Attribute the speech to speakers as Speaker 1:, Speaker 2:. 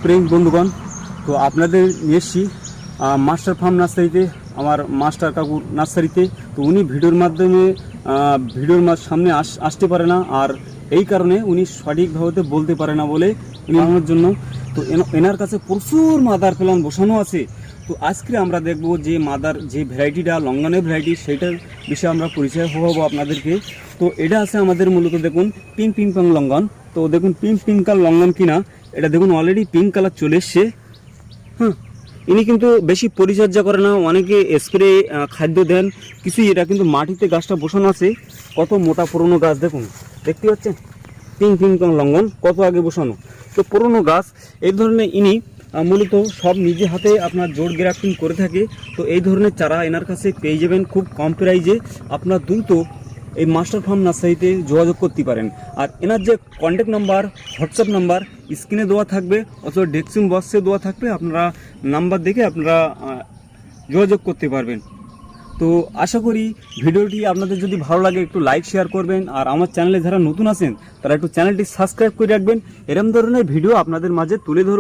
Speaker 1: Spring বন্ধুগণ। তো আপনাদের নিয়ে এসছি মাস্টার ফার্ম নার্সারিতে, আমার মাস্টার কাকুর নার্সারিতে। তো উনি ভিডিওর মাধ্যমে সামনে আসতে পারে না, আর এই কারণে উনি সঠিকভাবে বলতে পারে না বলে উনি আমার জন্য। তো এনার কাছে প্রচুর মাদার প্ল্যান বসানো আছে। তো আজকে আমরা দেখব যে মাদার যে ভ্যারাইটিটা লঙ্গনের ভ্যারাইটি, সেটার বিষয়ে আমরা পরিচয় হবো আপনাদেরকে। তো এটা আছে আমাদের মূলত দেখুন পিঙ্ক পিঙ্ক পাং লঙ্গন। তো দেখুন পিঙ্ক পিঙ্ক কালার লঙ্গন কিনা, এটা দেখুন অলরেডি পিঙ্ক কালার চলে এসছে। হ্যাঁ, ইনি কিন্তু বেশি পরিচর্যা করে না, অনেকে স্প্রে খাদ্য দেন কিছুই। এটা কিন্তু মাটিতে গাছটা বসানো আছে, কত মোটা পুরনো গাছ দেখুন, দেখতে পাচ্ছেন পিঙ্ক পিঙ্ক পাং লঙ্গন কত আগে বসানো। তো পুরনো গাছ এই ধরনের ইনি মূলত সব নিজে হাতে আপনার জোড় গ্রাফটিং করে থাকে। তো এই ধরনের চারা এনার কাছে পেয়ে যাবেন খুব কম প্রাইজে। আপনার দ্রুত এই মাস্টার ফার্ম নার্সারিতে যোগাযোগ করতে পারেন। আর এনার যে কন্ট্যাক্ট নাম্বার, হোয়াটসঅ্যাপ নাম্বার স্ক্রিনে দেওয়া থাকবে অথবা ডেসক্রিপশন বক্সে দেওয়া থাকবে, আপনারা নাম্বার দেখে আপনারা যোগাযোগ করতে পারবেন। তো আশা করি ভিডিওটি আপনাদের যদি ভালো লাগে একটু লাইক শেয়ার করবেন, আর আমার চ্যানেলে যারা নতুন আছেন তারা একটু চ্যানেলটি সাবস্ক্রাইব করে রাখবেন। এরকম ধরনের ভিডিও আপনাদের মাঝে তুলে ধরব।